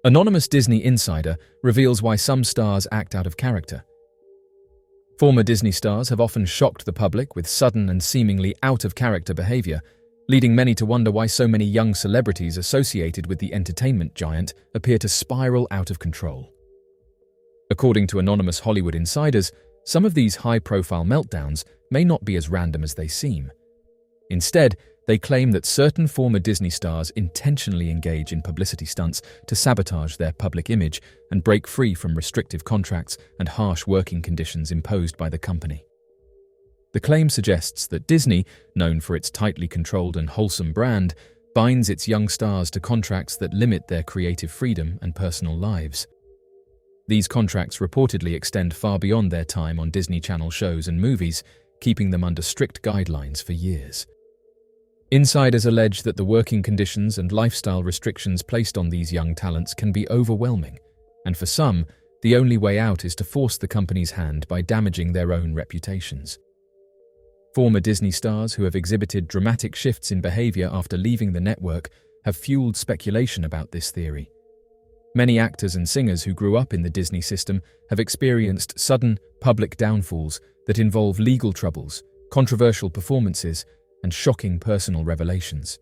Anonymous Disney insider reveals why some stars act out of character. Former Disney stars have often shocked the public with sudden and seemingly out-of-character behavior, leading many to wonder why so many young celebrities associated with the entertainment giant appear to spiral out of control. According to anonymous Hollywood insiders, some of these high-profile meltdowns may not be as random as they seem. Instead, they claim that certain former Disney stars intentionally engage in publicity stunts to sabotage their public image and break free from restrictive contracts and harsh working conditions imposed by the company. The claim suggests that Disney, known for its tightly controlled and wholesome brand, binds its young stars to contracts that limit their creative freedom and personal lives. These contracts reportedly extend far beyond their time on Disney Channel shows and movies, keeping them under strict guidelines for years. Insiders allege that the working conditions and lifestyle restrictions placed on these young talents can be overwhelming, and for some, the only way out is to force the company's hand by damaging their own reputations. Former Disney stars who have exhibited dramatic shifts in behavior after leaving the network have fueled speculation about this theory. Many actors and singers who grew up in the Disney system have experienced sudden, public downfalls that involve legal troubles, controversial performances, and shocking personal revelations.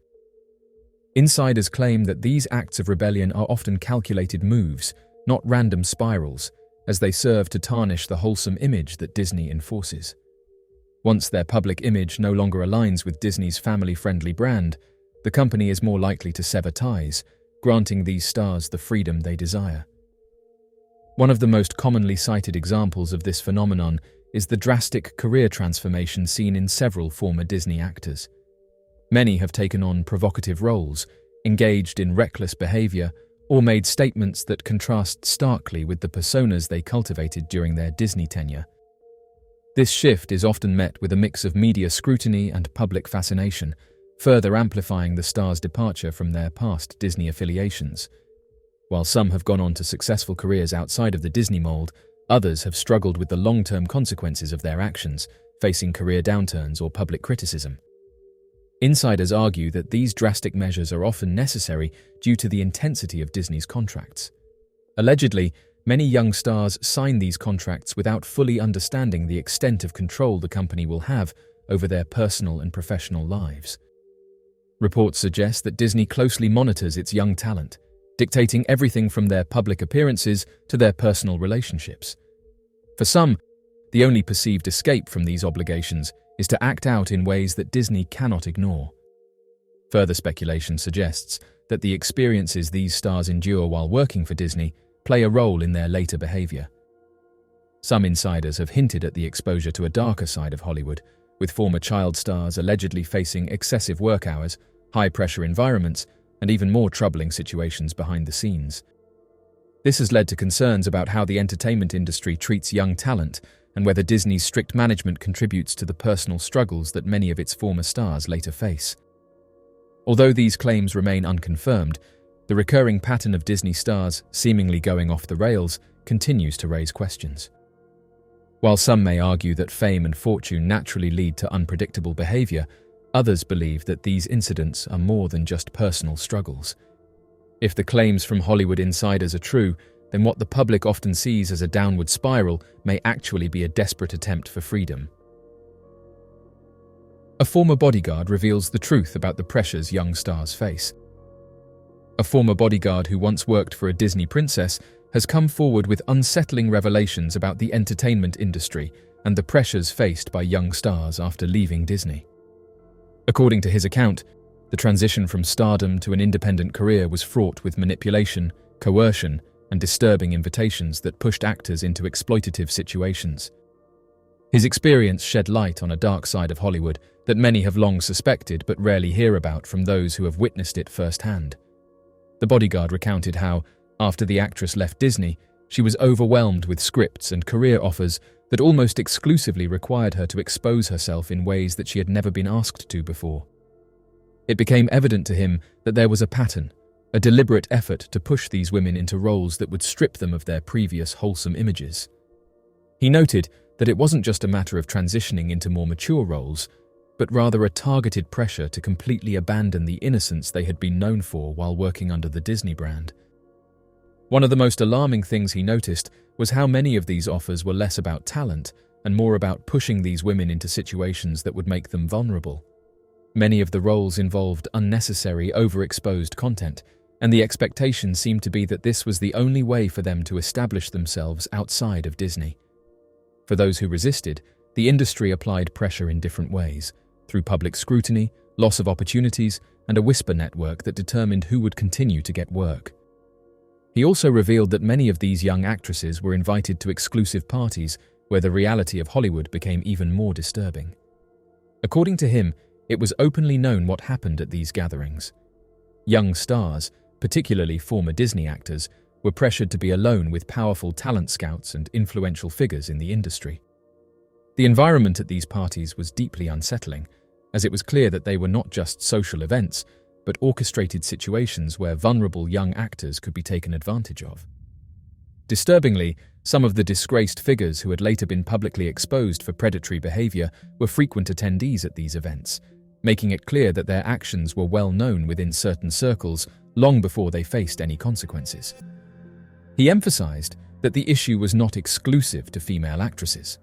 Insiders claim that these acts of rebellion are often calculated moves, not random spirals, as they serve to tarnish the wholesome image that Disney enforces. Once their public image no longer aligns with Disney's family-friendly brand, the company is more likely to sever ties, granting these stars the freedom they desire. One of the most commonly cited examples of this phenomenon is the drastic career transformation seen in several former Disney actors. Many have taken on provocative roles, engaged in reckless behavior, or made statements that contrast starkly with the personas they cultivated during their Disney tenure. This shift is often met with a mix of media scrutiny and public fascination, further amplifying the stars' departure from their past Disney affiliations. While some have gone on to successful careers outside of the Disney mold, others have struggled with the long-term consequences of their actions, facing career downturns or public criticism. Insiders argue that these drastic measures are often necessary due to the intensity of Disney's contracts. Allegedly, many young stars sign these contracts without fully understanding the extent of control the company will have over their personal and professional lives. Reports suggest that Disney closely monitors its young talent, dictating everything from their public appearances to their personal relationships. For some, the only perceived escape from these obligations is to act out in ways that Disney cannot ignore. Further speculation suggests that the experiences these stars endure while working for Disney play a role in their later behavior. Some insiders have hinted at the exposure to a darker side of Hollywood, with former child stars allegedly facing excessive work hours, high-pressure environments, and even more troubling situations behind the scenes. This has led to concerns about how the entertainment industry treats young talent and whether Disney's strict management contributes to the personal struggles that many of its former stars later face. Although these claims remain unconfirmed, the recurring pattern of Disney stars seemingly going off the rails continues to raise questions. While some may argue that fame and fortune naturally lead to unpredictable behavior, others believe that these incidents are more than just personal struggles. If the claims from Hollywood insiders are true, then what the public often sees as a downward spiral may actually be a desperate attempt for freedom. A former bodyguard reveals the truth about the pressures young stars face. A former bodyguard who once worked for a Disney princess has come forward with unsettling revelations about the entertainment industry and the pressures faced by young stars after leaving Disney. According to his account, the transition from stardom to an independent career was fraught with manipulation, coercion, and disturbing invitations that pushed actors into exploitative situations. His experience shed light on a dark side of Hollywood that many have long suspected but rarely hear about from those who have witnessed it firsthand. The bodyguard recounted how, after the actress left Disney, she was overwhelmed with scripts and career offers that almost exclusively required her to expose herself in ways that she had never been asked to before. It became evident to him that there was a pattern, a deliberate effort to push these women into roles that would strip them of their previous wholesome images. He noted that it wasn't just a matter of transitioning into more mature roles, but rather a targeted pressure to completely abandon the innocence they had been known for while working under the Disney brand. One of the most alarming things he noticed was how many of these offers were less about talent and more about pushing these women into situations that would make them vulnerable. Many of the roles involved unnecessary, overexposed content, and the expectation seemed to be that this was the only way for them to establish themselves outside of Disney. For those who resisted, the industry applied pressure in different ways, through public scrutiny, loss of opportunities, and a whisper network that determined who would continue to get work. He also revealed that many of these young actresses were invited to exclusive parties where the reality of Hollywood became even more disturbing. According to him, it was openly known what happened at these gatherings. Young stars, particularly former Disney actors, were pressured to be alone with powerful talent scouts and influential figures in the industry. The environment at these parties was deeply unsettling, as it was clear that they were not just social events, but orchestrated situations where vulnerable young actors could be taken advantage of. Disturbingly, some of the disgraced figures who had later been publicly exposed for predatory behavior were frequent attendees at these events, making it clear that their actions were well known within certain circles long before they faced any consequences. He emphasized that the issue was not exclusive to female actresses.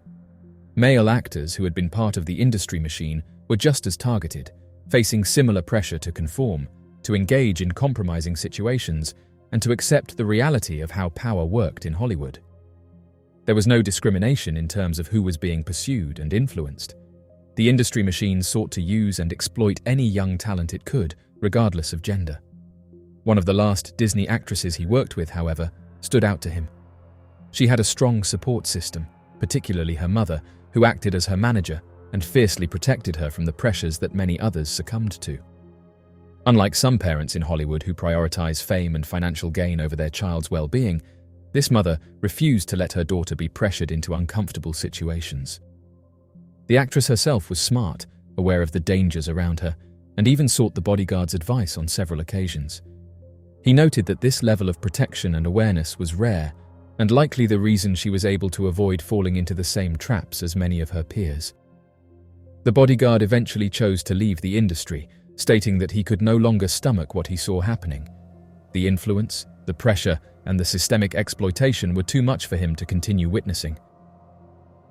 Male actors who had been part of the industry machine were just as targeted, facing similar pressure to conform, to engage in compromising situations, and to accept the reality of how power worked in Hollywood. There was no discrimination in terms of who was being pursued and influenced. The industry machine sought to use and exploit any young talent it could, regardless of gender. One of the last Disney actresses he worked with, however, stood out to him. She had a strong support system, particularly her mother, who acted as her manager and fiercely protected her from the pressures that many others succumbed to. Unlike some parents in Hollywood who prioritize fame and financial gain over their child's well-being, this mother refused to let her daughter be pressured into uncomfortable situations. The actress herself was smart, aware of the dangers around her, and even sought the bodyguard's advice on several occasions. He noted that this level of protection and awareness was rare, and likely the reason she was able to avoid falling into the same traps as many of her peers. The bodyguard eventually chose to leave the industry, stating that he could no longer stomach what he saw happening. The influence, the pressure, and the systemic exploitation were too much for him to continue witnessing.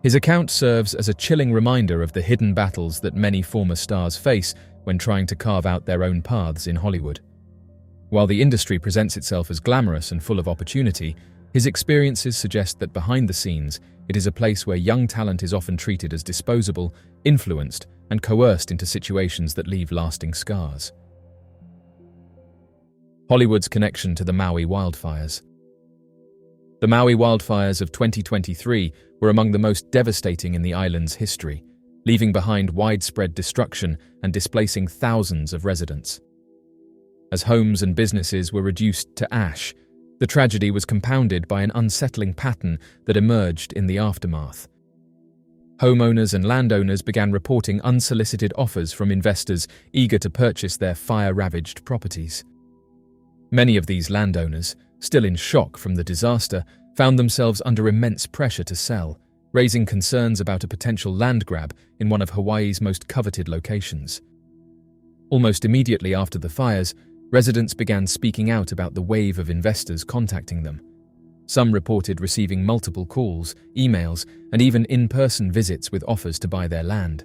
His account serves as a chilling reminder of the hidden battles that many former stars face when trying to carve out their own paths in Hollywood. While the industry presents itself as glamorous and full of opportunity, his experiences suggest that behind the scenes, it is a place where young talent is often treated as disposable, influenced, and coerced into situations that leave lasting scars. Hollywood's connection to the Maui wildfires. The Maui wildfires of 2023 were among the most devastating in the island's history, leaving behind widespread destruction and displacing thousands of residents. As homes and businesses were reduced to ash, the tragedy was compounded by an unsettling pattern that emerged in the aftermath. Homeowners and landowners began reporting unsolicited offers from investors eager to purchase their fire-ravaged properties. Many of these landowners, still in shock from the disaster, found themselves under immense pressure to sell, raising concerns about a potential land grab in one of Hawaii's most coveted locations. Almost immediately after the fires, residents began speaking out about the wave of investors contacting them. Some reported receiving multiple calls, emails, and even in-person visits with offers to buy their land.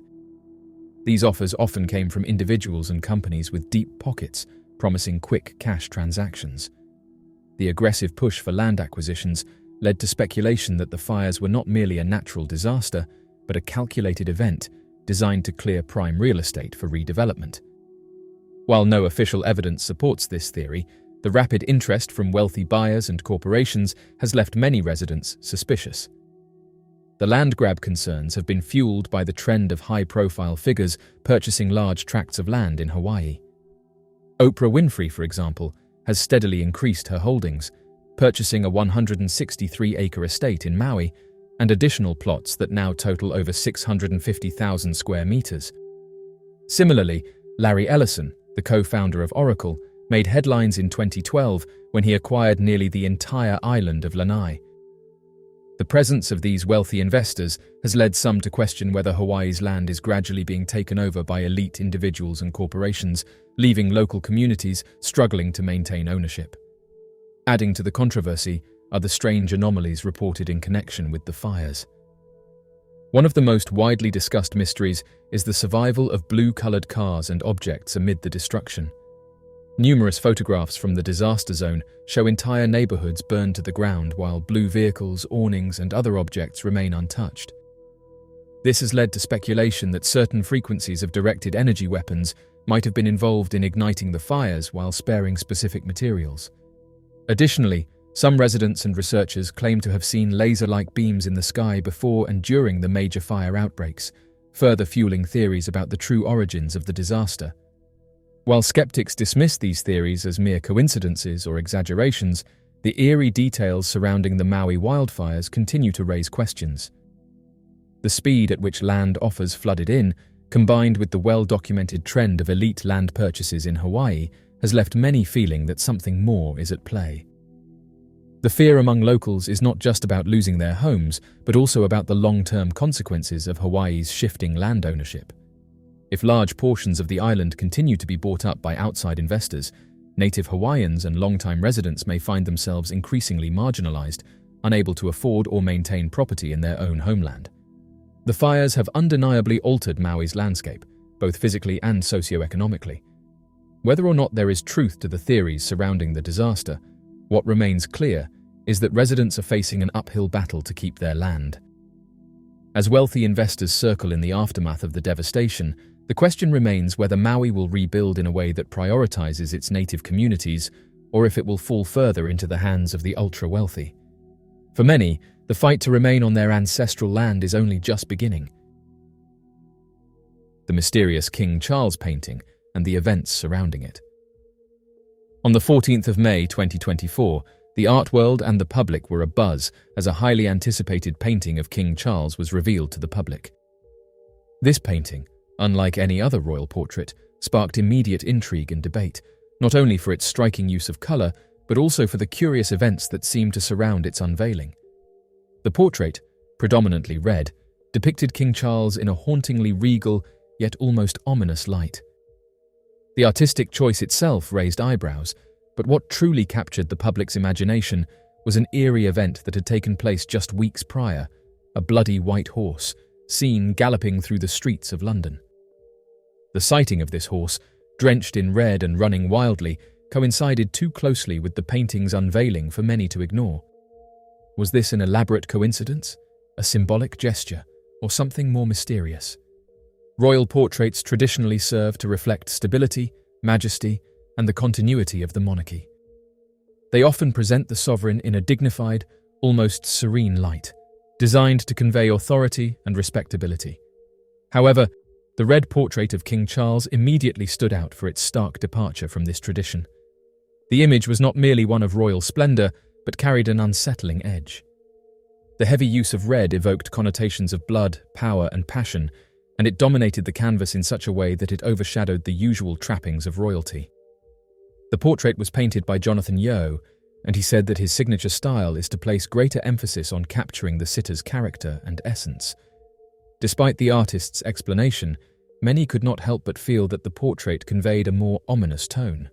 These offers often came from individuals and companies with deep pockets, promising quick cash transactions. The aggressive push for land acquisitions led to speculation that the fires were not merely a natural disaster, but a calculated event designed to clear prime real estate for redevelopment. While no official evidence supports this theory, the rapid interest from wealthy buyers and corporations has left many residents suspicious. The land grab concerns have been fueled by the trend of high-profile figures purchasing large tracts of land in Hawaii. Oprah Winfrey, for example, has steadily increased her holdings, purchasing a 163-acre estate in Maui and additional plots that now total over 650,000 square meters. Similarly, Larry Ellison, the co-founder of Oracle, made headlines in 2012 when he acquired nearly the entire island of Lanai. The presence of these wealthy investors has led some to question whether Hawaii's land is gradually being taken over by elite individuals and corporations, leaving local communities struggling to maintain ownership. Adding to the controversy are the strange anomalies reported in connection with the fires. One of the most widely discussed mysteries is the survival of blue-colored cars and objects amid the destruction. Numerous photographs from the disaster zone show entire neighborhoods burned to the ground while blue vehicles, awnings, and other objects remain untouched. This has led to speculation that certain frequencies of directed energy weapons might have been involved in igniting the fires while sparing specific materials. Additionally, some residents and researchers claim to have seen laser-like beams in the sky before and during the major fire outbreaks, further fueling theories about the true origins of the disaster. While skeptics dismiss these theories as mere coincidences or exaggerations, the eerie details surrounding the Maui wildfires continue to raise questions. The speed at which land offers flooded in, combined with the well-documented trend of elite land purchases in Hawaii, has left many feeling that something more is at play. The fear among locals is not just about losing their homes, but also about the long-term consequences of Hawaii's shifting land ownership. If large portions of the island continue to be bought up by outside investors, native Hawaiians and long-time residents may find themselves increasingly marginalized, unable to afford or maintain property in their own homeland. The fires have undeniably altered Maui's landscape, both physically and socioeconomically. Whether or not there is truth to the theories surrounding the disaster, what remains clear is that residents are facing an uphill battle to keep their land. As wealthy investors circle in the aftermath of the devastation, the question remains whether Maui will rebuild in a way that prioritizes its native communities, or if it will fall further into the hands of the ultra-wealthy. For many, the fight to remain on their ancestral land is only just beginning. The mysterious King Charles painting and the events surrounding it. On the 14th of May 2024, the art world and the public were abuzz as a highly anticipated painting of King Charles was revealed to the public. This painting, unlike any other royal portrait, sparked immediate intrigue and debate, not only for its striking use of colour, but also for the curious events that seemed to surround its unveiling. The portrait, predominantly red, depicted King Charles in a hauntingly regal, yet almost ominous light. The artistic choice itself raised eyebrows, but what truly captured the public's imagination was an eerie event that had taken place just weeks prior, a bloody white horse, seen galloping through the streets of London. The sighting of this horse, drenched in red and running wildly, coincided too closely with the painting's unveiling for many to ignore. Was this an elaborate coincidence, a symbolic gesture, or something more mysterious? Royal portraits traditionally serve to reflect stability, majesty, and the continuity of the monarchy. They often present the sovereign in a dignified, almost serene light, designed to convey authority and respectability. However, the red portrait of King Charles immediately stood out for its stark departure from this tradition. The image was not merely one of royal splendor, but carried an unsettling edge. The heavy use of red evoked connotations of blood, power, and passion, and it dominated the canvas in such a way that it overshadowed the usual trappings of royalty. The portrait was painted by Jonathan Yeo, and he said that his signature style is to place greater emphasis on capturing the sitter's character and essence. Despite the artist's explanation, many could not help but feel that the portrait conveyed a more ominous tone.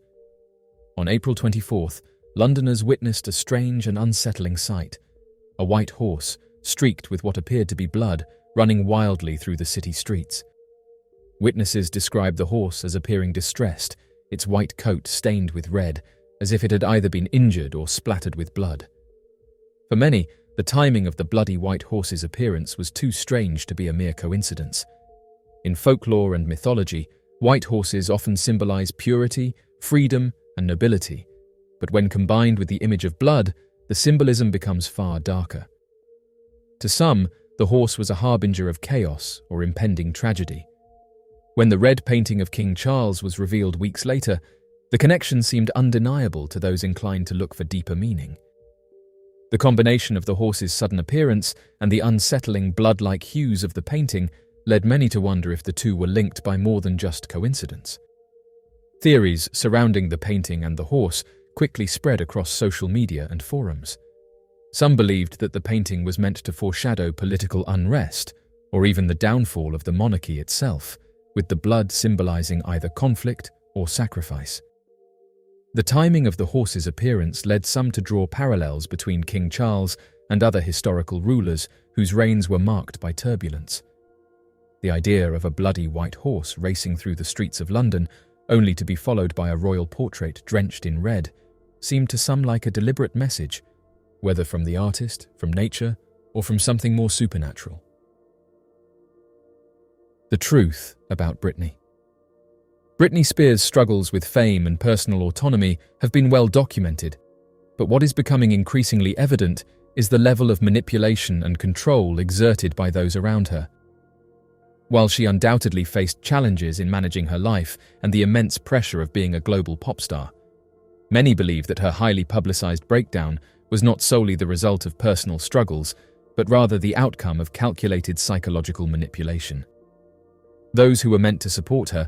On April 24th, Londoners witnessed a strange and unsettling sight: a white horse, streaked with what appeared to be blood, running wildly through the city streets. Witnesses described the horse as appearing distressed, its white coat stained with red, as if it had either been injured or splattered with blood. For many, the timing of the bloody white horse's appearance was too strange to be a mere coincidence. In folklore and mythology, white horses often symbolize purity, freedom, and nobility, but when combined with the image of blood, the symbolism becomes far darker. To some, the horse was a harbinger of chaos or impending tragedy. When the red painting of King Charles was revealed weeks later, the connection seemed undeniable to those inclined to look for deeper meaning. The combination of the horse's sudden appearance and the unsettling blood-like hues of the painting led many to wonder if the two were linked by more than just coincidence. Theories surrounding the painting and the horse quickly spread across social media and forums. Some believed that the painting was meant to foreshadow political unrest, or even the downfall of the monarchy itself, with the blood symbolizing either conflict or sacrifice. The timing of the horse's appearance led some to draw parallels between King Charles and other historical rulers whose reigns were marked by turbulence. The idea of a bloody white horse racing through the streets of London, only to be followed by a royal portrait drenched in red, seemed to some like a deliberate message, whether from the artist, from nature, or from something more supernatural. The truth about Britney. Britney Spears' struggles with fame and personal autonomy have been well documented, but what is becoming increasingly evident is the level of manipulation and control exerted by those around her. While she undoubtedly faced challenges in managing her life and the immense pressure of being a global pop star, many believe that her highly publicized breakdown was not solely the result of personal struggles, but rather the outcome of calculated psychological manipulation. Those who were meant to support her,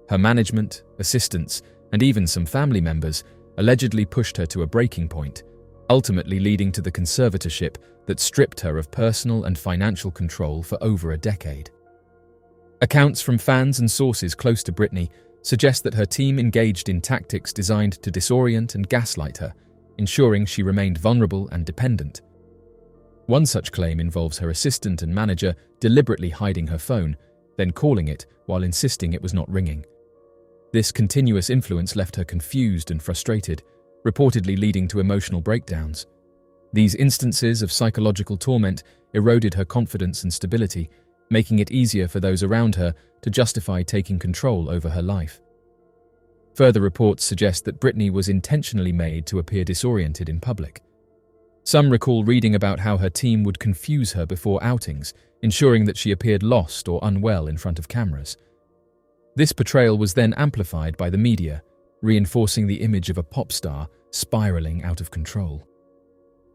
her management, assistants, and even some family members, allegedly pushed her to a breaking point, ultimately leading to the conservatorship that stripped her of personal and financial control for over a decade. Accounts from fans and sources close to Britney suggest that her team engaged in tactics designed to disorient and gaslight her, ensuring she remained vulnerable and dependent. One such claim involves her assistant and manager deliberately hiding her phone, then calling it while insisting it was not ringing. This continuous influence left her confused and frustrated, reportedly leading to emotional breakdowns. These instances of psychological torment eroded her confidence and stability, making it easier for those around her to justify taking control over her life. Further reports suggest that Britney was intentionally made to appear disoriented in public. Some recall reading about how her team would confuse her before outings, ensuring that she appeared lost or unwell in front of cameras. This portrayal was then amplified by the media, reinforcing the image of a pop star spiraling out of control.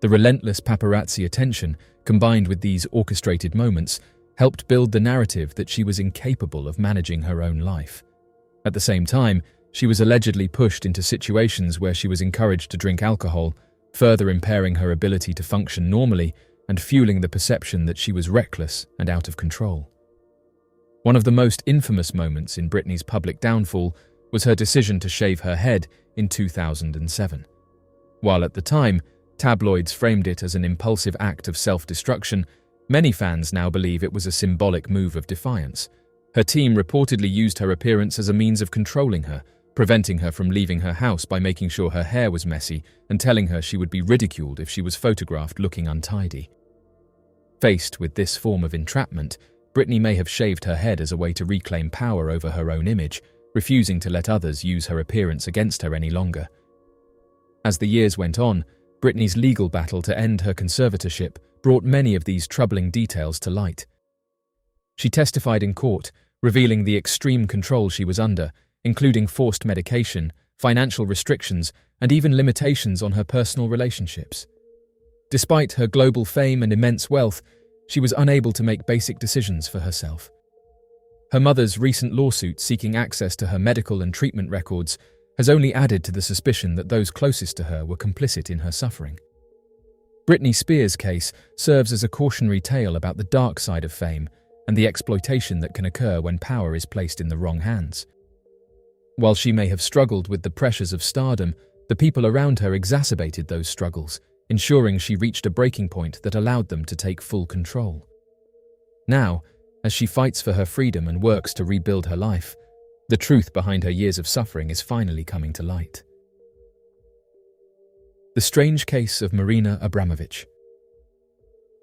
The relentless paparazzi attention, combined with these orchestrated moments, helped build the narrative that she was incapable of managing her own life. At the same time, she was allegedly pushed into situations where she was encouraged to drink alcohol, further impairing her ability to function normally and fueling the perception that she was reckless and out of control. One of the most infamous moments in Britney's public downfall was her decision to shave her head in 2007. While at the time, tabloids framed it as an impulsive act of self-destruction, many fans now believe it was a symbolic move of defiance. Her team reportedly used her appearance as a means of controlling her, preventing her from leaving her house by making sure her hair was messy and telling her she would be ridiculed if she was photographed looking untidy. Faced with this form of entrapment, Britney may have shaved her head as a way to reclaim power over her own image, refusing to let others use her appearance against her any longer. As the years went on, Britney's legal battle to end her conservatorship brought many of these troubling details to light. She testified in court, revealing the extreme control she was under, including forced medication, financial restrictions, and even limitations on her personal relationships. Despite her global fame and immense wealth, she was unable to make basic decisions for herself. Her mother's recent lawsuit seeking access to her medical and treatment records has only added to the suspicion that those closest to her were complicit in her suffering. Britney Spears' case serves as a cautionary tale about the dark side of fame and the exploitation that can occur when power is placed in the wrong hands. While she may have struggled with the pressures of stardom, the people around her exacerbated those struggles, ensuring she reached a breaking point that allowed them to take full control. Now, as she fights for her freedom and works to rebuild her life, the truth behind her years of suffering is finally coming to light. The strange case of Marina Abramovich.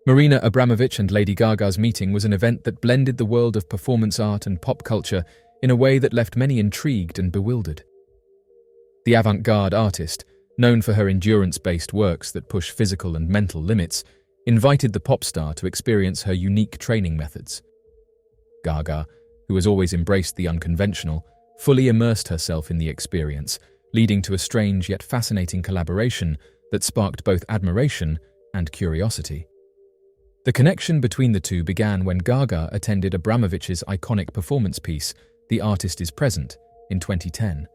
Marina Abramovich and Lady Gaga's meeting was an event that blended the world of performance art and pop culture in a way that left many intrigued and bewildered. The avant-garde artist, known for her endurance-based works that push physical and mental limits, invited the pop star to experience her unique training methods. Gaga, who has always embraced the unconventional, fully immersed herself in the experience, leading to a strange yet fascinating collaboration that sparked both admiration and curiosity. The connection between the two began when Gaga attended Abramovich's iconic performance piece, The Artist is Present, in 2010.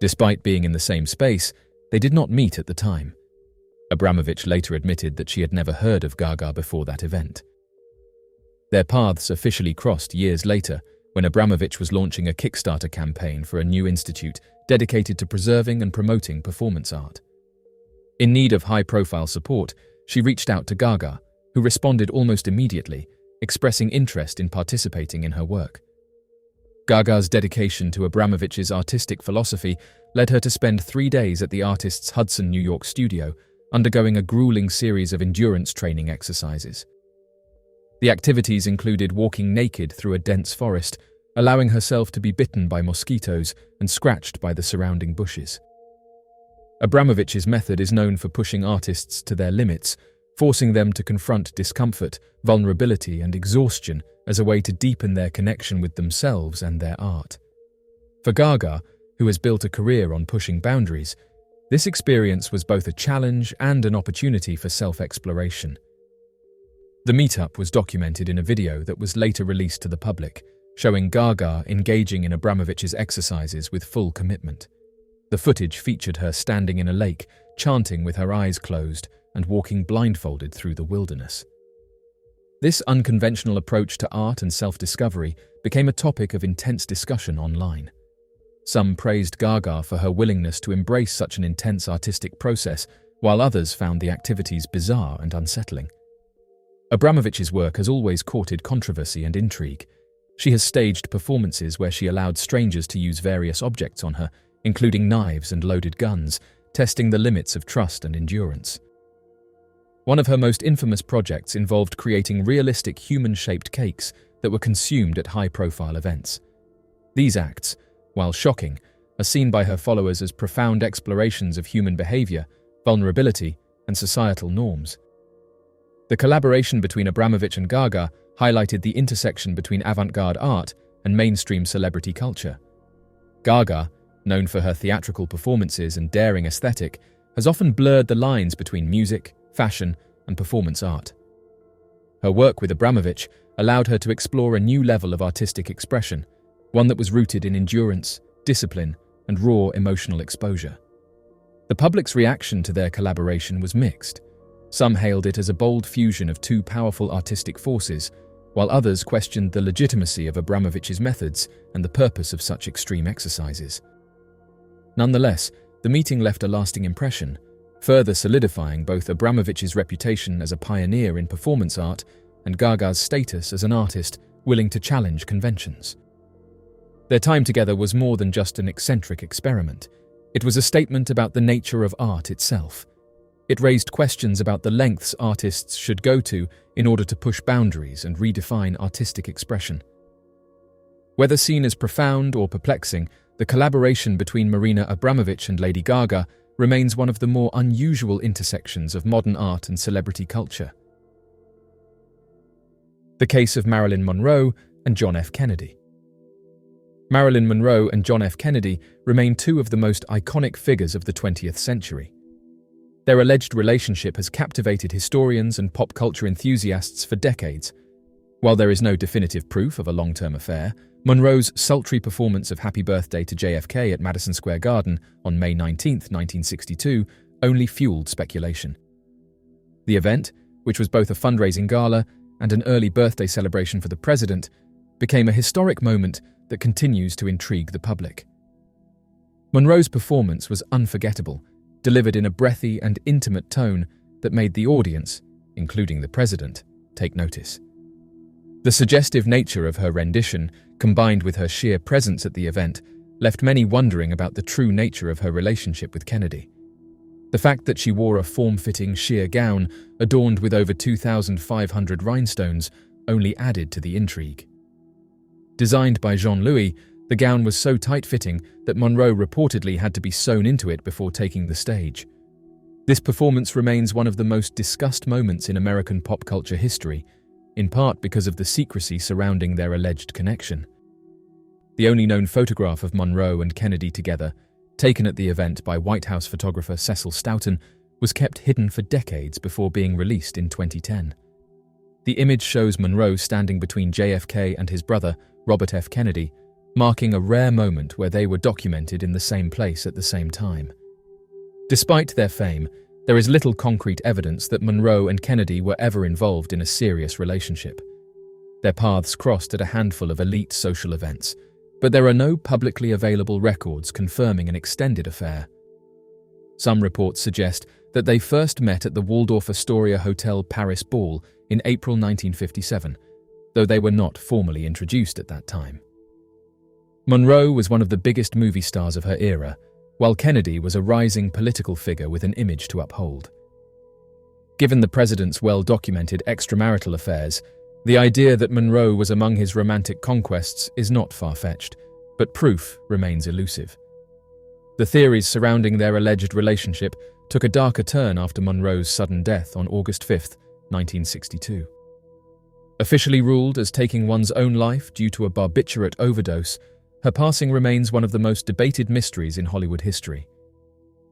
Despite being in the same space, they did not meet at the time. Abramovich later admitted that she had never heard of Gaga before that event. Their paths officially crossed years later when Abramovich was launching a Kickstarter campaign for a new institute dedicated to preserving and promoting performance art. In need of high-profile support, she reached out to Gaga, who responded almost immediately, expressing interest in participating in her work. Gaga's dedication to Abramovich's artistic philosophy led her to spend 3 days at the artist's Hudson, New York studio, undergoing a grueling series of endurance training exercises. The activities included walking naked through a dense forest, allowing herself to be bitten by mosquitoes and scratched by the surrounding bushes. Abramovich's method is known for pushing artists to their limits, forcing them to confront discomfort, vulnerability, and exhaustion as a way to deepen their connection with themselves and their art. For Gaga, who has built a career on pushing boundaries, this experience was both a challenge and an opportunity for self-exploration. The meetup was documented in a video that was later released to the public, showing Gaga engaging in Abramovich's exercises with full commitment. The footage featured her standing in a lake, chanting with her eyes closed and walking blindfolded through the wilderness. This unconventional approach to art and self-discovery became a topic of intense discussion online. Some praised Gaga for her willingness to embrace such an intense artistic process, while others found the activities bizarre and unsettling. Abramovich's work has always courted controversy and intrigue. She has staged performances where she allowed strangers to use various objects on her, including knives and loaded guns, testing the limits of trust and endurance. One of her most infamous projects involved creating realistic human-shaped cakes that were consumed at high-profile events. These acts, while shocking, are seen by her followers as profound explorations of human behavior, vulnerability, and societal norms. The collaboration between Abramovich and Gaga highlighted the intersection between avant-garde art and mainstream celebrity culture. Gaga, known for her theatrical performances and daring aesthetic, has often blurred the lines between music, fashion, and performance art. Her work with Abramovich allowed her to explore a new level of artistic expression, one that was rooted in endurance, discipline, and raw emotional exposure. The public's reaction to their collaboration was mixed. Some hailed it as a bold fusion of two powerful artistic forces, while others questioned the legitimacy of Abramovich's methods and the purpose of such extreme exercises. Nonetheless, the meeting left a lasting impression, further solidifying both Abramovich's reputation as a pioneer in performance art and Gaga's status as an artist willing to challenge conventions. Their time together was more than just an eccentric experiment. It was a statement about the nature of art itself. It raised questions about the lengths artists should go to in order to push boundaries and redefine artistic expression. Whether seen as profound or perplexing, the collaboration between Marina Abramovich and Lady Gaga remains one of the more unusual intersections of modern art and celebrity culture. The case of Marilyn Monroe and John F. Kennedy. Marilyn Monroe and John F. Kennedy remain two of the most iconic figures of the 20th century. Their alleged relationship has captivated historians and pop culture enthusiasts for decades. While there is no definitive proof of a long-term affair, Monroe's sultry performance of Happy Birthday to JFK at Madison Square Garden on May 19, 1962, only fueled speculation. The event, which was both a fundraising gala and an early birthday celebration for the president, became a historic moment that continues to intrigue the public. Monroe's performance was unforgettable, delivered in a breathy and intimate tone that made the audience, including the president, take notice. The suggestive nature of her rendition, combined with her sheer presence at the event, left many wondering about the true nature of her relationship with Kennedy. The fact that she wore a form-fitting sheer gown adorned with over 2,500 rhinestones only added to the intrigue. Designed by Jean-Louis, the gown was so tight-fitting that Monroe reportedly had to be sewn into it before taking the stage. This performance remains one of the most discussed moments in American pop culture history, in part because of the secrecy surrounding their alleged connection. The only known photograph of Monroe and Kennedy together, taken at the event by White House photographer Cecil Stoughton, was kept hidden for decades before being released in 2010. The image shows Monroe standing between JFK and his brother, Robert F. Kennedy, marking a rare moment where they were documented in the same place at the same time. Despite their fame, there is little concrete evidence that Monroe and Kennedy were ever involved in a serious relationship. Their paths crossed at a handful of elite social events, but there are no publicly available records confirming an extended affair. Some reports suggest that they first met at the Waldorf Astoria Hotel Paris Ball in April 1957, though they were not formally introduced at that time. Monroe was one of the biggest movie stars of her era, while Kennedy was a rising political figure with an image to uphold. Given the president's well-documented extramarital affairs, the idea that Monroe was among his romantic conquests is not far-fetched, but proof remains elusive. The theories surrounding their alleged relationship took a darker turn after Monroe's sudden death on August 5, 1962. Officially ruled as taking one's own life due to a barbiturate overdose, her passing remains one of the most debated mysteries in Hollywood history.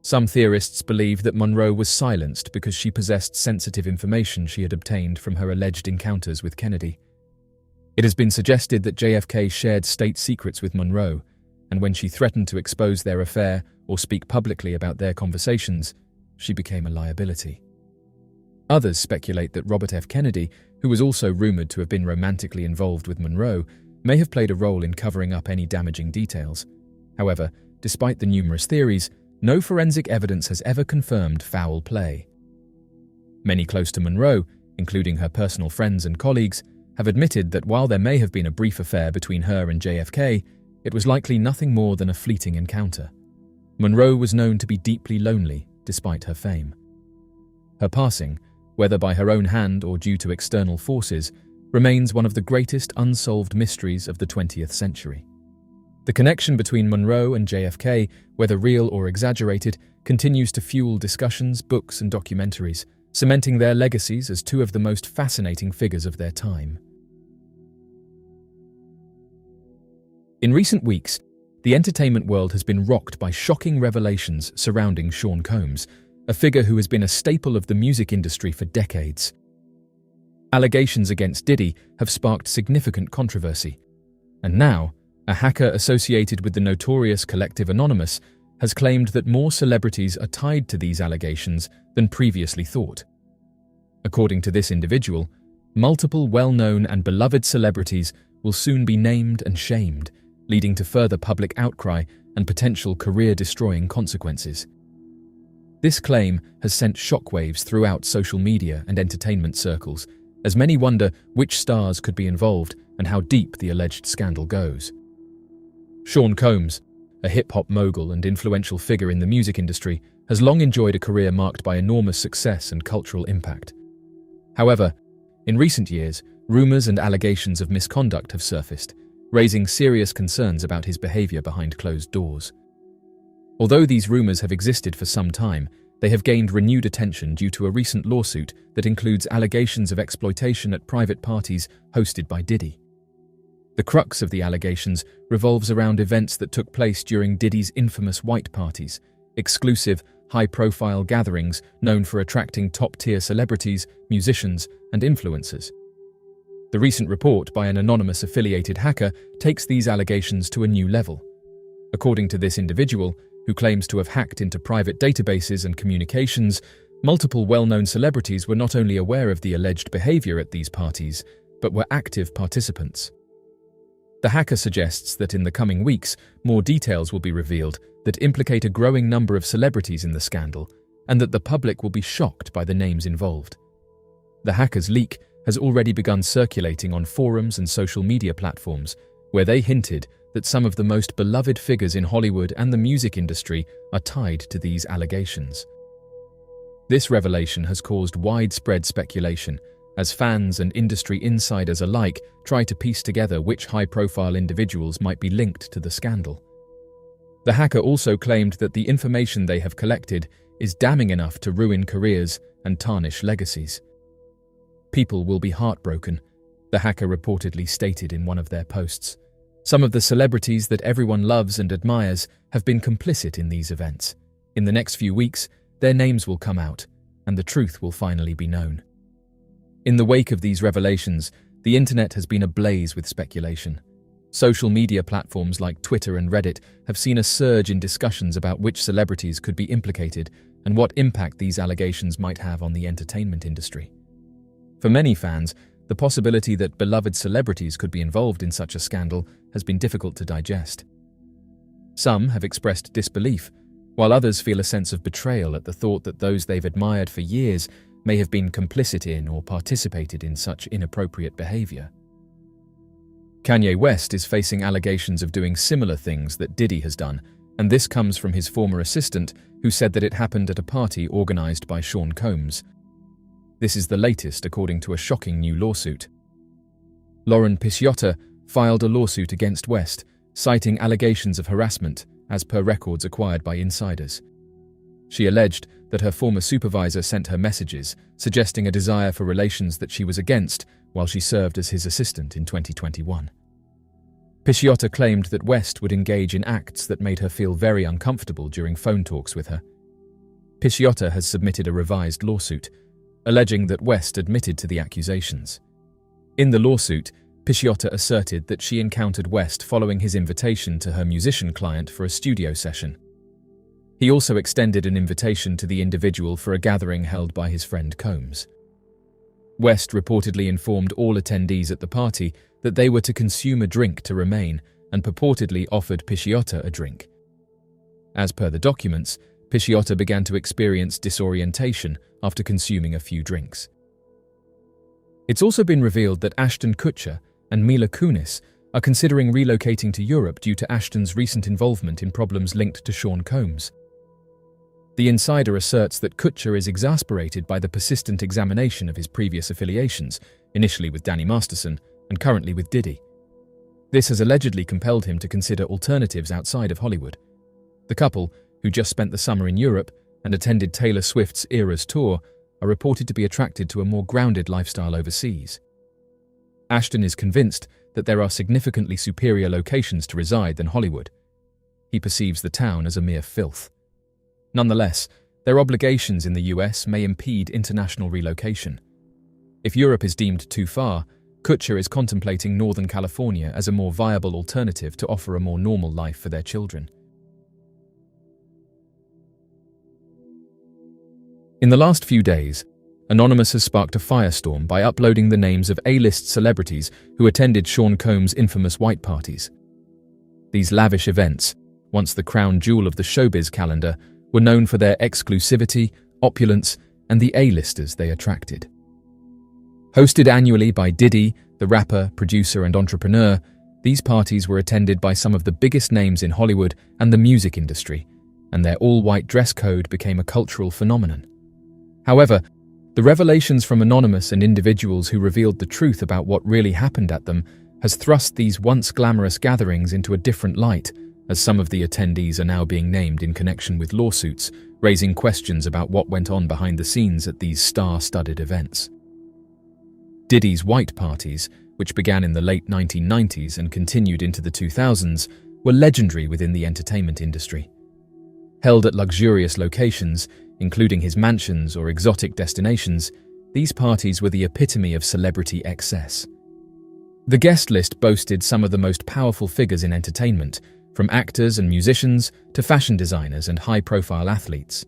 Some theorists believe that Monroe was silenced because she possessed sensitive information she had obtained from her alleged encounters with Kennedy. It has been suggested that JFK shared state secrets with Monroe, and when she threatened to expose their affair or speak publicly about their conversations, she became a liability. Others speculate that Robert F. Kennedy, who was also rumored to have been romantically involved with Monroe, may have played a role in covering up any damaging details. However, despite the numerous theories, no forensic evidence has ever confirmed foul play. Many close to Monroe, including her personal friends and colleagues, have admitted that while there may have been a brief affair between her and JFK, it was likely nothing more than a fleeting encounter. Monroe was known to be deeply lonely, despite her fame. Her passing, whether by her own hand or due to external forces, remains one of the greatest unsolved mysteries of the 20th century. The connection between Monroe and JFK, whether real or exaggerated, continues to fuel discussions, books, and documentaries, cementing their legacies as two of the most fascinating figures of their time. In recent weeks, the entertainment world has been rocked by shocking revelations surrounding Sean Combs, a figure who has been a staple of the music industry for decades. Allegations against Diddy have sparked significant controversy, and now, a hacker associated with the notorious Collective Anonymous has claimed that more celebrities are tied to these allegations than previously thought. According to this individual, multiple well-known and beloved celebrities will soon be named and shamed, leading to further public outcry and potential career-destroying consequences. This claim has sent shockwaves throughout social media and entertainment circles, as many wonder which stars could be involved and how deep the alleged scandal goes. Sean Combs, a hip-hop mogul and influential figure in the music industry, has long enjoyed a career marked by enormous success and cultural impact. However, in recent years, rumors and allegations of misconduct have surfaced, raising serious concerns about his behavior behind closed doors. Although these rumors have existed for some time, they have gained renewed attention due to a recent lawsuit that includes allegations of exploitation at private parties hosted by Diddy. The crux of the allegations revolves around events that took place during Diddy's infamous white parties, exclusive, high-profile gatherings known for attracting top-tier celebrities, musicians, and influencers. The recent report by an anonymous affiliated hacker takes these allegations to a new level. According to this individual, who claims to have hacked into private databases and communications, multiple well-known celebrities were not only aware of the alleged behavior at these parties, but were active participants. The hacker suggests that in the coming weeks, more details will be revealed that implicate a growing number of celebrities in the scandal, and that the public will be shocked by the names involved. The hacker's leak has already begun circulating on forums and social media platforms, where they hinted that some of the most beloved figures in Hollywood and the music industry are tied to these allegations. This revelation has caused widespread speculation, as fans and industry insiders alike try to piece together which high-profile individuals might be linked to the scandal. The hacker also claimed that the information they have collected is damning enough to ruin careers and tarnish legacies. People will be heartbroken, the hacker reportedly stated in one of their posts. Some of the celebrities that everyone loves and admires have been complicit in these events. In the next few weeks, their names will come out, and the truth will finally be known. In the wake of these revelations, the internet has been ablaze with speculation. Social media platforms like Twitter and Reddit have seen a surge in discussions about which celebrities could be implicated and what impact these allegations might have on the entertainment industry. For many fans, the possibility that beloved celebrities could be involved in such a scandal has been difficult to digest. Some have expressed disbelief, while others feel a sense of betrayal at the thought that those they've admired for years may have been complicit in or participated in such inappropriate behavior. Kanye West is facing allegations of doing similar things that Diddy has done, and this comes from his former assistant, who said that it happened at a party organized by Sean Combs. This is the latest according to a shocking new lawsuit. Lauren Pisciotta filed a lawsuit against West, citing allegations of harassment, as per records acquired by insiders. She alleged that her former supervisor sent her messages, suggesting a desire for relations that she was against while she served as his assistant in 2021. Pisciotta claimed that West would engage in acts that made her feel very uncomfortable during phone talks with her. Pisciotta has submitted a revised lawsuit, alleging that West admitted to the accusations. In the lawsuit, Pisciotta asserted that she encountered West following his invitation to her musician client for a studio session. He also extended an invitation to the individual for a gathering held by his friend Combs. West reportedly informed all attendees at the party that they were to consume a drink to remain and purportedly offered Pisciotta a drink. As per the documents, Pisciotta began to experience disorientation after consuming a few drinks. It's also been revealed that Ashton Kutcher and Mila Kunis are considering relocating to Europe due to Ashton's recent involvement in problems linked to Sean Combs. The insider asserts that Kutcher is exasperated by the persistent examination of his previous affiliations, initially with Danny Masterson and currently with Diddy. This has allegedly compelled him to consider alternatives outside of Hollywood. The couple, who just spent the summer in Europe and attended Taylor Swift's Eras tour, are reported to be attracted to a more grounded lifestyle overseas. Ashton is convinced that there are significantly superior locations to reside than Hollywood. He perceives the town as a mere filth. Nonetheless, their obligations in the US may impede international relocation. If Europe is deemed too far, Kutcher is contemplating Northern California as a more viable alternative to offer a more normal life for their children. In the last few days, Anonymous has sparked a firestorm by uploading the names of A-list celebrities who attended Sean Combs' infamous white parties. These lavish events, once the crown jewel of the showbiz calendar, were known for their exclusivity, opulence, and the A-listers they attracted. Hosted annually by Diddy, the rapper, producer, and entrepreneur, these parties were attended by some of the biggest names in Hollywood and the music industry, and their all-white dress code became a cultural phenomenon. However, the revelations from Anonymous and individuals who revealed the truth about what really happened at them has thrust these once glamorous gatherings into a different light, as some of the attendees are now being named in connection with lawsuits, raising questions about what went on behind the scenes at these star-studded events. Diddy's white parties, which began in the late 1990s and continued into the 2000s, were legendary within the entertainment industry. Held at luxurious locations, including his mansions or exotic destinations, these parties were the epitome of celebrity excess. The guest list boasted some of the most powerful figures in entertainment, from actors and musicians to fashion designers and high-profile athletes.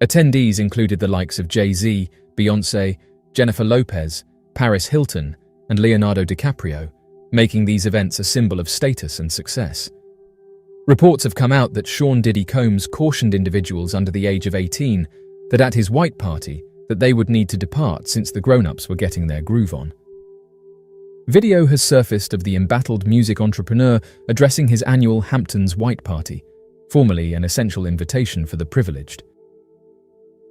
Attendees included the likes of Jay-Z, Beyoncé, Jennifer Lopez, Paris Hilton, and Leonardo DiCaprio, making these events a symbol of status and success. Reports have come out that Sean Diddy Combs cautioned individuals under the age of 18 that at his white party that they would need to depart since the grown-ups were getting their groove on. Video has surfaced of the embattled music entrepreneur addressing his annual Hamptons White Party, formerly an essential invitation for the privileged.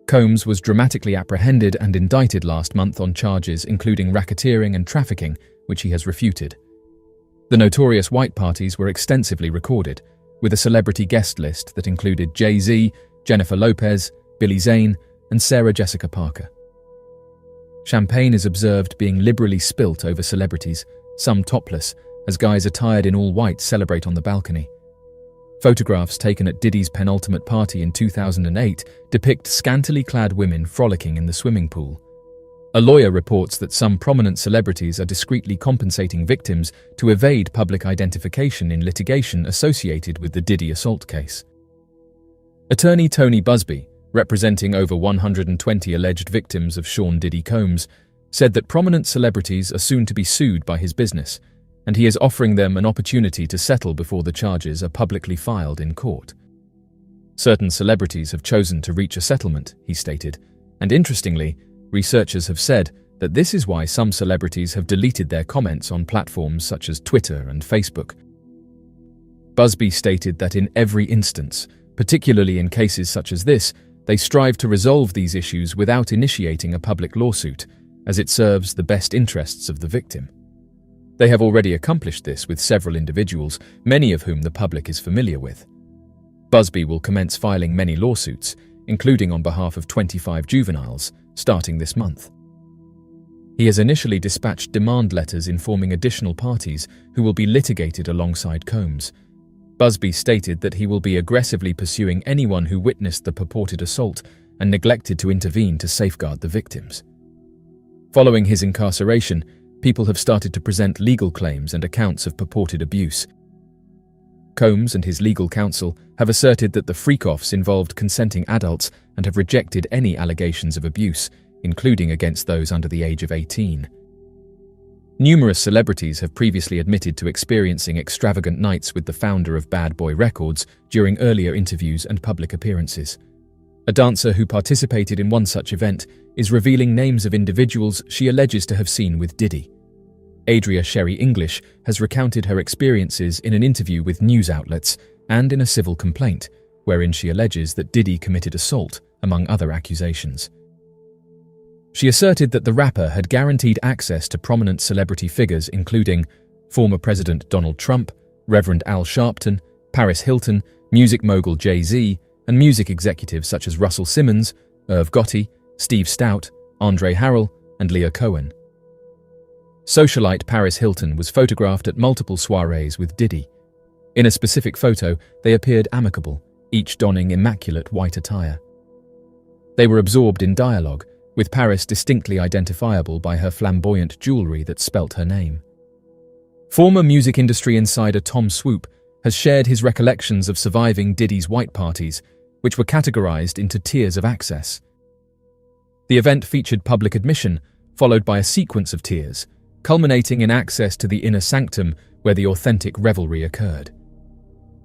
Combs was dramatically apprehended and indicted last month on charges including racketeering and trafficking, which he has refuted. The notorious white parties were extensively recorded, with a celebrity guest list that included Jay-Z, Jennifer Lopez, Billy Zane, and Sarah Jessica Parker. Champagne is observed being liberally spilt over celebrities, some topless, as guys attired in all white celebrate on the balcony. Photographs taken at Diddy's penultimate party in 2008 depict scantily clad women frolicking in the swimming pool. A lawyer reports that some prominent celebrities are discreetly compensating victims to evade public identification in litigation associated with the Diddy assault case. Attorney Tony Busby, representing over 120 alleged victims of Sean Diddy Combs, said that prominent celebrities are soon to be sued by his business, and he is offering them an opportunity to settle before the charges are publicly filed in court. Certain celebrities have chosen to reach a settlement, he stated, and interestingly, researchers have said that this is why some celebrities have deleted their comments on platforms such as Twitter and Facebook. Busby stated that in every instance, particularly in cases such as this, they strive to resolve these issues without initiating a public lawsuit, as it serves the best interests of the victim. They have already accomplished this with several individuals, many of whom the public is familiar with. Busby will commence filing many lawsuits, including on behalf of 25 juveniles, starting this month. He has initially dispatched demand letters informing additional parties who will be litigated alongside Combs. Busby stated that he will be aggressively pursuing anyone who witnessed the purported assault and neglected to intervene to safeguard the victims. Following his incarceration, people have started to present legal claims and accounts of purported abuse. Combs and his legal counsel have asserted that the freak-offs involved consenting adults and have rejected any allegations of abuse, including against those under the age of 18. Numerous celebrities have previously admitted to experiencing extravagant nights with the founder of Bad Boy Records during earlier interviews and public appearances. A dancer who participated in one such event is revealing names of individuals she alleges to have seen with Diddy. Adria Sherry English has recounted her experiences in an interview with news outlets and in a civil complaint, wherein she alleges that Diddy committed assault, among other accusations. She asserted that the rapper had guaranteed access to prominent celebrity figures including former President Donald Trump, Reverend Al Sharpton, Paris Hilton, music mogul Jay-Z, and music executives such as Russell Simmons, Irv Gotti, Steve Stout, Andre Harrell, and Leah Cohen. Socialite Paris Hilton was photographed at multiple soirees with Diddy. In a specific photo, they appeared amicable, each donning immaculate white attire. They were absorbed in dialogue, with Paris distinctly identifiable by her flamboyant jewelry that spelt her name. Former music industry insider Tom Swoop has shared his recollections of surviving Diddy's white parties, which were categorized into tiers of access. The event featured public admission, followed by a sequence of tiers, culminating in access to the inner sanctum where the authentic revelry occurred.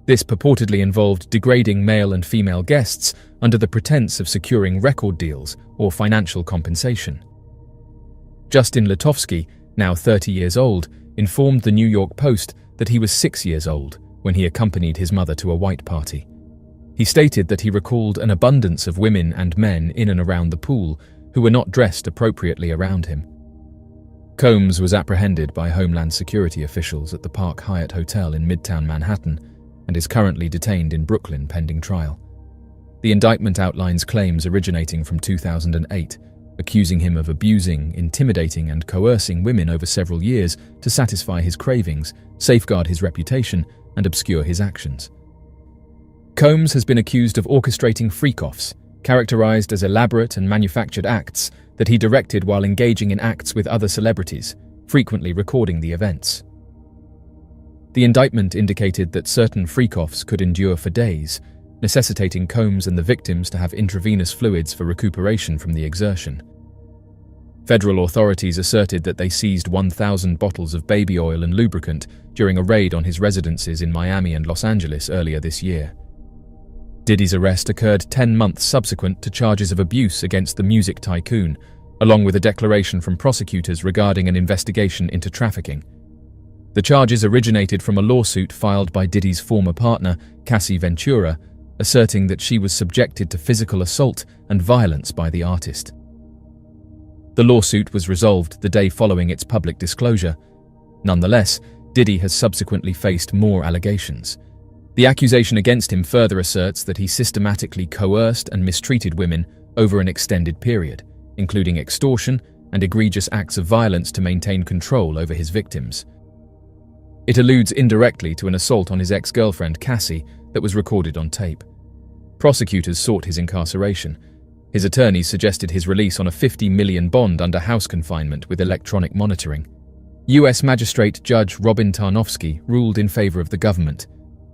This purportedly involved degrading male and female guests under the pretense of securing record deals or financial compensation. Justin Litovsky, now 30 years old, informed the New York Post that he was 6 years old when he accompanied his mother to a white party. He stated that he recalled an abundance of women and men in and around the pool who were not dressed appropriately around him. Combs was apprehended by Homeland Security officials at the Park Hyatt Hotel in Midtown Manhattan and is currently detained in Brooklyn pending trial. The indictment outlines claims originating from 2008, accusing him of abusing, intimidating, and coercing women over several years to satisfy his cravings, safeguard his reputation, and obscure his actions. Combs has been accused of orchestrating freak-offs, characterized as elaborate and manufactured acts that he directed while engaging in acts with other celebrities, frequently recording the events. The indictment indicated that certain freak-offs could endure for days, necessitating Combs and the victims to have intravenous fluids for recuperation from the exertion. Federal authorities asserted that they seized 1,000 bottles of baby oil and lubricant during a raid on his residences in Miami and Los Angeles earlier this year. Diddy's arrest occurred 10 months subsequent to charges of abuse against the music tycoon, along with a declaration from prosecutors regarding an investigation into trafficking. The charges originated from a lawsuit filed by Diddy's former partner, Cassie Ventura, asserting that she was subjected to physical assault and violence by the artist. The lawsuit was resolved the day following its public disclosure. Nonetheless, Diddy has subsequently faced more allegations. The accusation against him further asserts that he systematically coerced and mistreated women over an extended period, including extortion and egregious acts of violence to maintain control over his victims. It alludes indirectly to an assault on his ex-girlfriend Cassie that was recorded on tape. Prosecutors sought his incarceration. His attorneys suggested his release on a $50 million bond under house confinement with electronic monitoring. U.S. Magistrate Judge Robin Tarnowski ruled in favor of the government.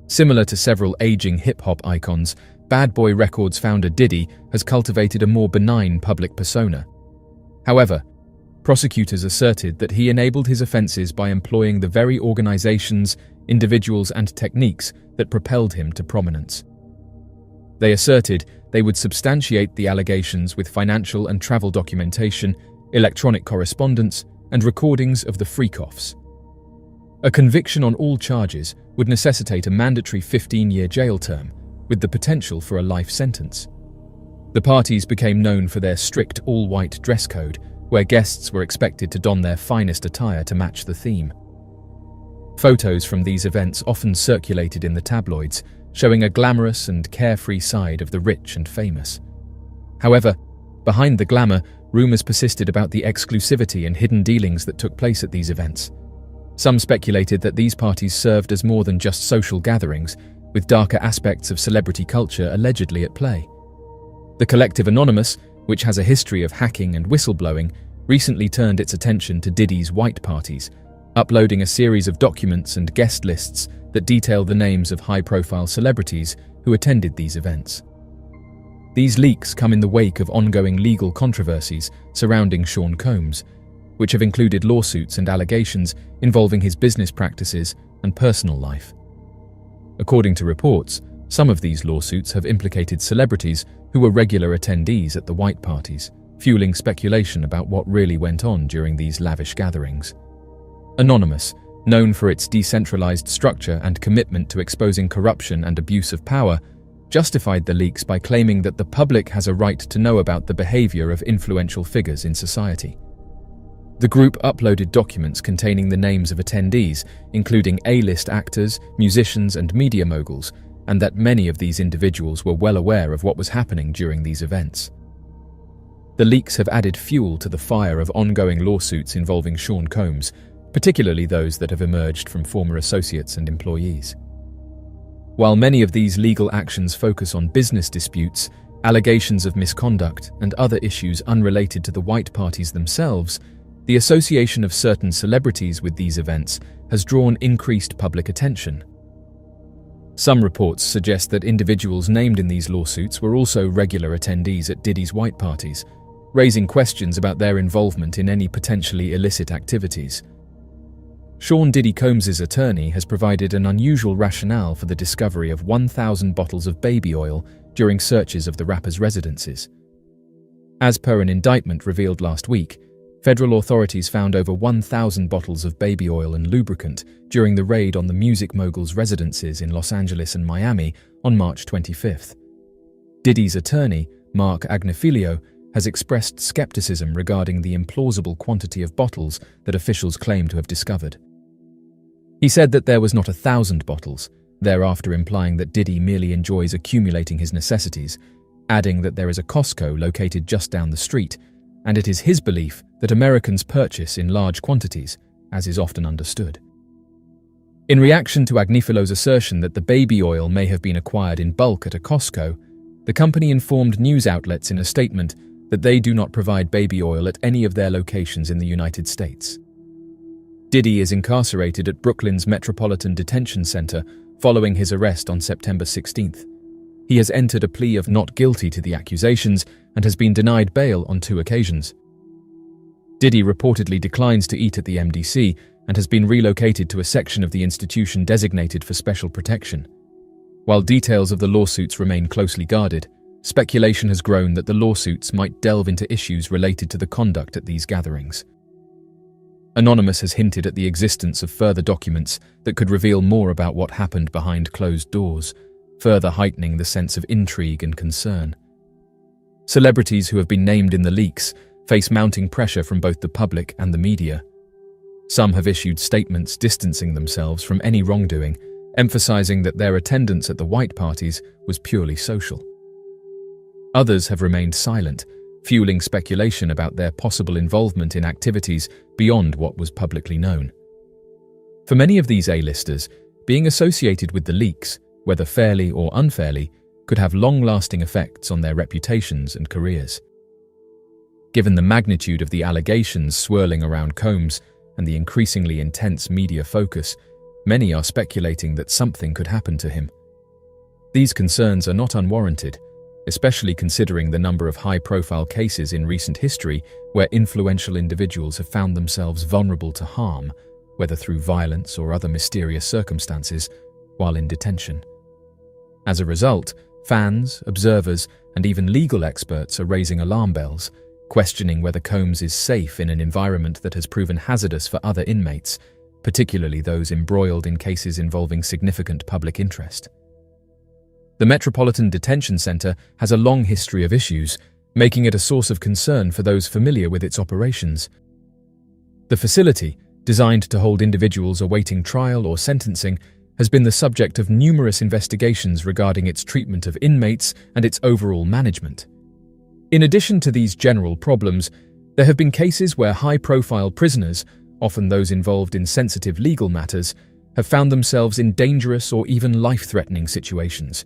Similar to several aging hip-hop icons, Bad Boy Records founder Diddy has cultivated a more benign public persona. However, Prosecutors asserted that he enabled his offences by employing the very organisations, individuals and techniques that propelled him to prominence. They asserted they would substantiate the allegations with financial and travel documentation, electronic correspondence, and recordings of the freak-offs. A conviction on all charges would necessitate a mandatory 15-year jail term, with the potential for a life sentence. The parties became known for their strict all-white dress code, where guests were expected to don their finest attire to match the theme. Photos from these events often circulated in the tabloids, showing a glamorous and carefree side of the rich and famous. However, behind the glamour, rumours persisted about the exclusivity and hidden dealings that took place at these events. Some speculated that these parties served as more than just social gatherings, with darker aspects of celebrity culture allegedly at play. The collective Anonymous, which has a history of hacking and whistleblowing, recently turned its attention to Diddy's white parties, uploading a series of documents and guest lists that detail the names of high-profile celebrities who attended these events. These leaks come in the wake of ongoing legal controversies surrounding Sean Combs, which have included lawsuits and allegations involving his business practices and personal life. According to reports, some of these lawsuits have implicated celebrities who were regular attendees at the white parties, fueling speculation about what really went on during these lavish gatherings. Anonymous, known for its decentralized structure and commitment to exposing corruption and abuse of power, justified the leaks by claiming that the public has a right to know about the behavior of influential figures in society. The group uploaded documents containing the names of attendees, including A-list actors, musicians, and media moguls, and that many of these individuals were well aware of what was happening during these events. The leaks have added fuel to the fire of ongoing lawsuits involving Sean Combs, particularly those that have emerged from former associates and employees. While many of these legal actions focus on business disputes, allegations of misconduct, and other issues unrelated to the white parties themselves, the association of certain celebrities with these events has drawn increased public attention. Some reports suggest that individuals named in these lawsuits were also regular attendees at Diddy's white parties, raising questions about their involvement in any potentially illicit activities. Sean Diddy Combs' attorney has provided an unusual rationale for the discovery of 1,000 bottles of baby oil during searches of the rapper's residences. As per an indictment revealed last week, federal authorities found over 1,000 bottles of baby oil and lubricant during the raid on the music mogul's residences in Los Angeles and Miami on March 25th. Diddy's attorney, Mark Agnifilio, has expressed skepticism regarding the implausible quantity of bottles that officials claim to have discovered. He said that there was not 1,000 bottles, thereafter implying that Diddy merely enjoys accumulating his necessities, adding that there is a Costco located just down the street, and it is his belief that Americans purchase in large quantities, as is often understood. In reaction to Agnifilio's assertion that the baby oil may have been acquired in bulk at a Costco, the company informed news outlets in a statement that they do not provide baby oil at any of their locations in the United States. Diddy is incarcerated at Brooklyn's Metropolitan Detention Center following his arrest on September 16th. He has entered a plea of not guilty to the accusations and has been denied bail on 2 occasions. Diddy reportedly declines to eat at the MDC and has been relocated to a section of the institution designated for special protection. While details of the lawsuits remain closely guarded, speculation has grown that the lawsuits might delve into issues related to the conduct at these gatherings. Anonymous has hinted at the existence of further documents that could reveal more about what happened behind closed doors, further heightening the sense of intrigue and concern. Celebrities who have been named in the leaks face mounting pressure from both the public and the media. Some have issued statements distancing themselves from any wrongdoing, emphasizing that their attendance at the white parties was purely social. Others have remained silent, fueling speculation about their possible involvement in activities beyond what was publicly known. For many of these A-listers, being associated with the leaks, whether fairly or unfairly, could have long-lasting effects on their reputations and careers. Given the magnitude of the allegations swirling around Combs and the increasingly intense media focus, many are speculating that something could happen to him. These concerns are not unwarranted, especially considering the number of high-profile cases in recent history where influential individuals have found themselves vulnerable to harm, whether through violence or other mysterious circumstances, while in detention. As a result, fans, observers, and even legal experts are raising alarm bells, questioning whether Combs is safe in an environment that has proven hazardous for other inmates, particularly those embroiled in cases involving significant public interest. The Metropolitan Detention Center has a long history of issues, making it a source of concern for those familiar with its operations. The facility, designed to hold individuals awaiting trial or sentencing, has been the subject of numerous investigations regarding its treatment of inmates and its overall management. In addition to these general problems, there have been cases where high-profile prisoners, often those involved in sensitive legal matters, have found themselves in dangerous or even life-threatening situations.